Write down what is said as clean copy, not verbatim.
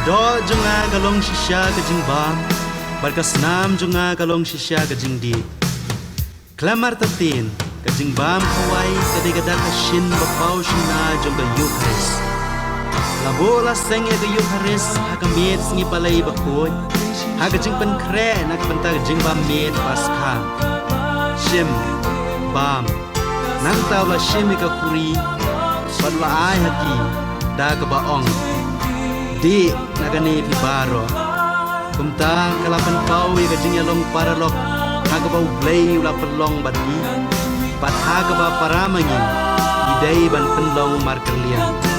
Do junga galong shisha ke jingbam barkasnam junga galong shisha ke jingdi klamar tatin ke jingbam kawai kadegada kashin bapau shina jongga yukres labola senge ke yukres hakamet singi palai bakoi haga jingpan kre nak penta jingbam met paskha shim bam nang tawla shim ka kuri padla ai haki da ka baong di nagani pibaro kumta kalapan pawi kajing yalong paralok hagabau blay ula pelong bati pat hagaba paramangi idai ban penlong markerlian